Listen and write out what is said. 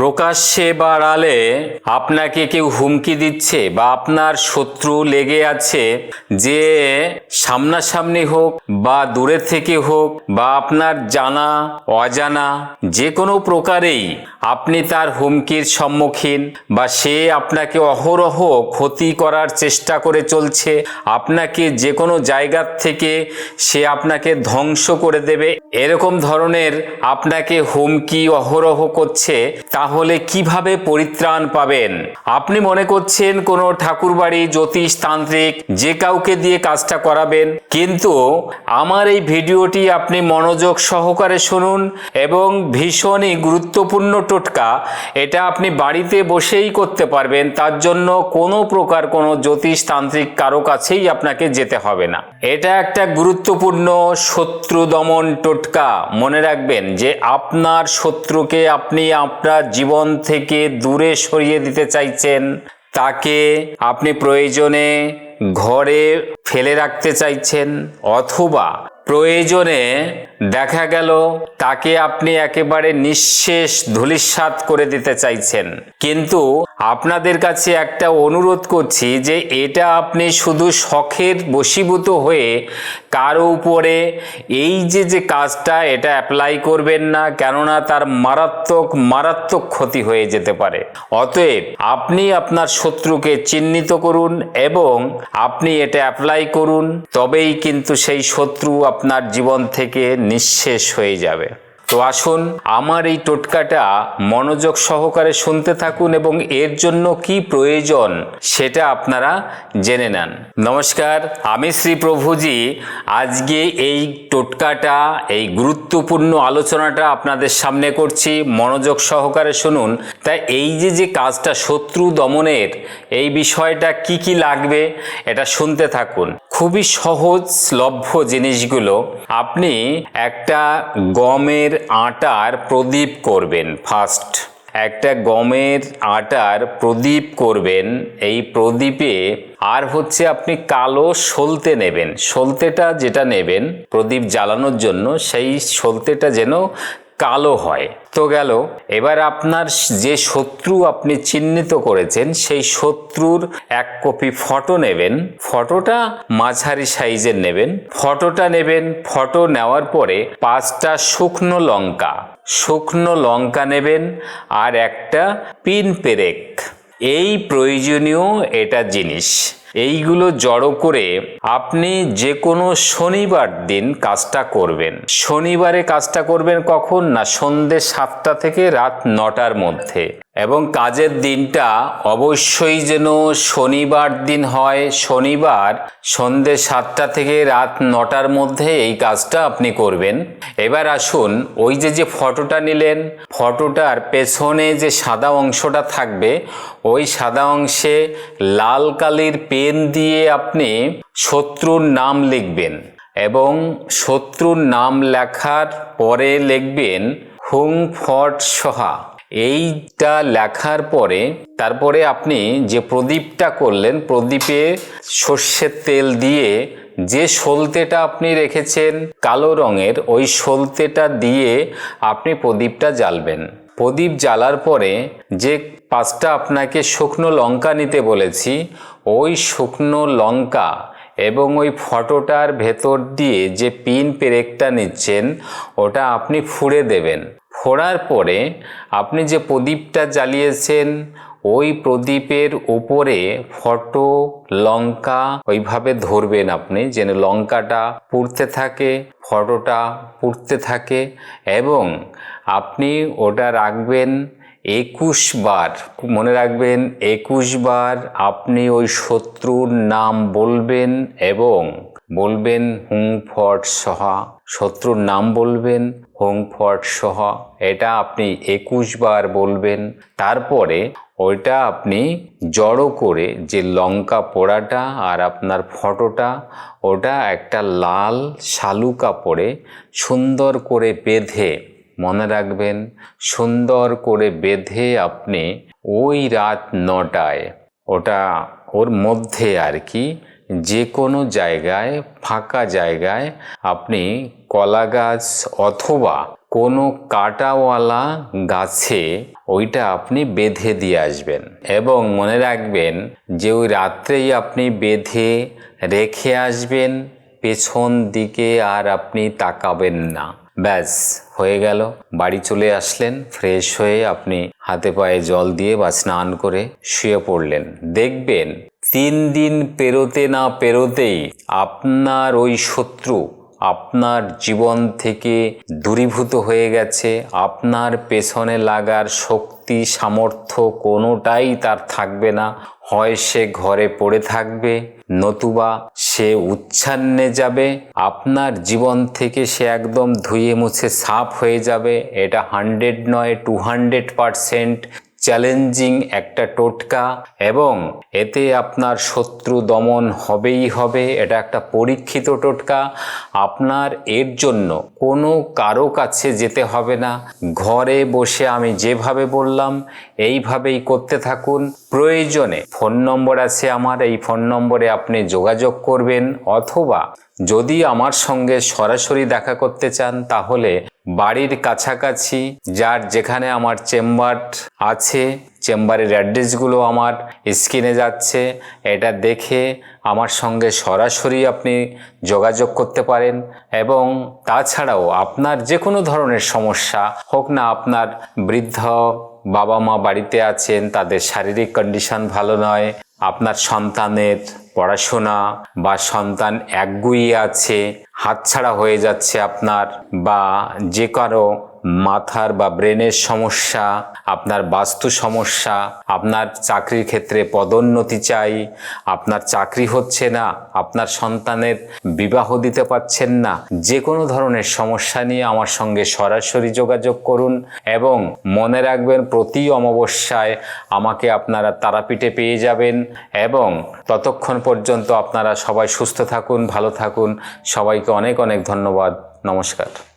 প্রকাশ্যে বা আড়ালে আপনাকে কেউ হুমকি দিচ্ছে বা আপনার শত্রু লেগে আছে, যে সামনাসামনি হোক বা দূরে থেকে হোক বা আপনার জানা অজানা যে কোনো প্রকারেই আপনি তার হুমকির সম্মুখীন বা সে আপনাকে অহরহ ক্ষতি করার চেষ্টা করে চলছে, আপনাকে যে কোনো জায়গা থেকে সে আপনাকে ধ্বংস করে দেবে, এরকম ধরনের আপনাকে হুমকি অহরহ করছে, তাহলে কিভাবে পরিত্রাণ পাবেন? আপনি মনে করছেন কোনো ঠাকুরবাড়ি, জ্যোতিষ, তান্ত্রিক যে কাউকে দিয়ে কাজটা করাবেন, কিন্তু আমার এই ভিডিওটি আপনি মনোযোগ সহকারে শুনুন এবং ভীষণই গুরুত্বপূর্ণ টোটকা। এটা আপনি বাড়িতে বসেই করতে পারবেন, তার জন্য কোনো প্রকার কোনো জ্যোতিষ তান্ত্রিক কারো কাছেই আপনাকে যেতে হবে না। এটা একটা গুরুত্বপূর্ণ শত্রু দমন টোটকা। মনে রাখবেন যে আপনার শত্রুকে আপনি আপনার জীবন থেকে দূরে সরিয়ে দিতে চাইছেন, তাকে আপনি প্রয়োজনে ঘরে ফেলে রাখতে চাইছেন, অথবা প্রয়োজনে দেখা গেল তাকে আপনি একেবারে নিঃশেষ ধূলিসাৎ করে দিতে চাইছেন। কিন্তু আপনাদের কাছে একটা অনুরোধ করছি যে এটা আপনি শুধু শখের বশীভূত হয়ে কারো উপরে এই যে কাজটা এটা অ্যাপ্লাই করবেন না, কেননা তার মারাত্মক ক্ষতি হয়ে যেতে পারে। অতএব আপনি আপনার শত্রুকে চিহ্নিত করুন এবং আপনি এটা অ্যাপ্লাই করুন, তবেই কিন্তু সেই শত্রু আপনার জীবন থেকে নিঃশেষ হয়ে যাবে। তো আসুন আমার এই টোটকাটা মনোযোগ সহকারে শুনতে থাকুন এবং এর জন্য কি প্রয়োজন সেটা আপনারা জেনে নেন। নমস্কার, আমি শ্রী প্রভুজি। আজকে এই টোটকাটা, এই গুরুত্বপূর্ণ আলোচনাটা আপনাদের সামনে করছি, মনোযোগ সহকারে শুনুন। তাই এই যে কাজটা শত্রু দমনের, এই বিষয়টা কি লাগবে এটা শুনতে থাকুন। খুবই সহজলভ্য জিনিসগুলো। আপনি একটা গমের আটার প্রদীপ করবেন। ফার্স্ট একটা গমের আটার প্রদীপ করবেন। এই প্রদীপে আর হচ্ছে আপনি কালো সলতে নেবেন। সলতেটা যেটা নেবেন প্রদীপ জ্বালানোর জন্য, সেই সলতেটা যেন কালো হয়। তো গেল, এবার আপনার যে শত্রু আপনি চিহ্নিত করেছেন সেই শত্রুর এক কপি ফটো নেবেন। ফটোটা মাঝারি সাইজের নেবেন। ফটো নেওয়ার পরে 5টা শুকনো লঙ্কা নেবেন আর একটা পিন পেরেক। এই প্রয়োজনীয় এটা জিনিস। এইগুলো জড়ো করে আপনি যে কোনো শনিবার দিন কাজটা করবেন। শনিবারে কাজটা করবেন কখন? না, সন্ধ্যে 7টা থেকে রাত 9টার মধ্যে। এবং কাজের দিনটা অবশ্যই যেন শনিবার দিন হয়। শনিবার সন্ধ্যে 7টা থেকে রাত 9টার মধ্যে এই কাজটা আপনি করবেন। এবার আসুন, ওই যে ফটোটা নিলেন, ফটোটার পেছনে যে সাদা অংশটা থাকবে, ওই সাদা অংশে লাল কালির পেন দিয়ে আপনি শত্রুর নাম লিখবেন এবং শত্রুর নাম লেখার পরে লিখবেন হুং ফট সহা। এইটা লেখার পরে তারপরে আপনি যে প্রদীপটা করলেন, প্রদীপে সর্ষের তেল দিয়ে যে সলতেটা আপনি রেখেছেন কালো রঙের, ওই সলতেটা দিয়ে আপনি প্রদীপটা জ্বালবেন। প্রদীপ জ্বালার পরে যে 5টা আপনাকে শুকনো লঙ্কা নিতে বলেছি, ওই শুকনো লঙ্কা এবং ওই ফটোটার ভেতর দিয়ে যে পিন পেরেকটা নিচ্ছেন ওটা আপনি ফুঁড়ে দেবেন। ফোড়ার পরে আপনি যে প্রদীপটা জ্বালিয়েছেন ওই প্রদীপের উপরে ফটো লঙ্কা ওইভাবে ধরবেন আপনি, যেন লঙ্কাটা পুড়তে থাকে, ফটোটা পুড়তে থাকে। এবং আপনি ওটা রাখবেন 21 বার। মনে রাখবেন 21 বার আপনি ওই শত্রুর নাম বলবেন এবং বলবেন হুং ফট সহা। শত্রুর নাম বলবেন হুং ফট সহা। এটা আপনি 21 বার বলবেন। তারপরে ওইটা আপনি জড়ো করে যে লঙ্কা পোড়াটা আর আপনার ফটোটা, ওটা একটা লাল শালু কাপড়ে সুন্দর করে বেঁধে, মনে রাখবেন সুন্দর করে বেঁধে আপনি ওই রাত 9টায় ওটা ওর মধ্যে আর কি যে কোনো জায়গায়, ফাঁকা জায়গায় আপনি কলা গাছ অথবা কোনো কাঁটাওয়ালা গাছে ওইটা আপনি বেঁধে দিয়ে আসবেন এবং মনে রাখবেন যে ওই রাত্রেই আপনি বেঁধে রেখে আসবেন, পেছন দিকে আর আপনি তাকাবেন না। ব্যাস হয়ে গেল। বাড়ি চলে আসলেন, ফ্রেশ হয়ে আপনি হাতে পায়ে জল দিয়ে বা স্নান করে শুয়ে পড়লেন। দেখবেন 3 দিন পেরোতে না পেরোতেই আপনার ওই শত্রু আপনার জীবন থেকে দূরীভূত হয়ে গেছে। আপনার পেছনে লাগার শক্তি সামর্থ্য কোনোটাই তার থাকবে না। হয় সে ঘরে পড়ে থাকবে, নতুবা সে উচ্ছন্নে যাবে। আপনার জীবন থেকে সে একদম ধুয়ে মুছে সাফ হয়ে যাবে। এটা 100 নয় 200% চ্যালেঞ্জিং একটা টোটকা এবং এতে আপনার শত্রু দমন হবেই হবে। এটা একটা পরীক্ষিত টোটকা। আপনার এর জন্য কোনো কারো কাছে যেতে হবে না। ঘরে বসে আমি যেভাবে বললাম এইভাবেই করতে থাকুন। প্রয়োজনে ফোন নম্বর আছে আমার, এই ফোন নম্বরে আপনি যোগাযোগ করবেন, অথবা যদি আমার সঙ্গে সরাসরি দেখা করতে চান তাহলে বাড়ির কাছাকাছি যার যেখানে আমার চেম্বার আছে, চেম্বারের অ্যাড্রেসগুলো আমার স্ক্রিনে যাচ্ছে, এটা দেখে আমার সঙ্গে সরাসরি আপনি যোগাযোগ করতে পারেন। এবং তাছাড়াও আপনার যে কোনো ধরনের সমস্যা হোক না, আপনার বৃদ্ধ বাবা মা বাড়িতে আছেন, তাদের শারীরিক কন্ডিশন ভালো নয়, আপনার সন্তানের পড়াশোনা বা সন্তান একগুঁয়ে আছে, হাতছাড়া হয়ে যাচ্ছে আপনার, বা যে কারো মাথার বা ব্রেনের সমস্যা, আপনার বাস্তু সমস্যা, আপনার চাকরির ক্ষেত্রে পদোন্নতি চাই, আপনার চাকরি হচ্ছে না, আপনার সন্তানের বিবাহ দিতে পারছেন না, যে কোনো ধরনের সমস্যা নিয়ে আমার সঙ্গে সরাসরি যোগাযোগ করুন। এবং মনে রাখবেন প্রতি অমাবস্যায় আমাকে আপনারা তারাপীঠে পেয়ে যাবেন। এবং ততক্ষণ পর্যন্ত আপনারা সবাই সুস্থ থাকুন, ভালো থাকুন। সবাইকে অনেক অনেক ধন্যবাদ। নমস্কার।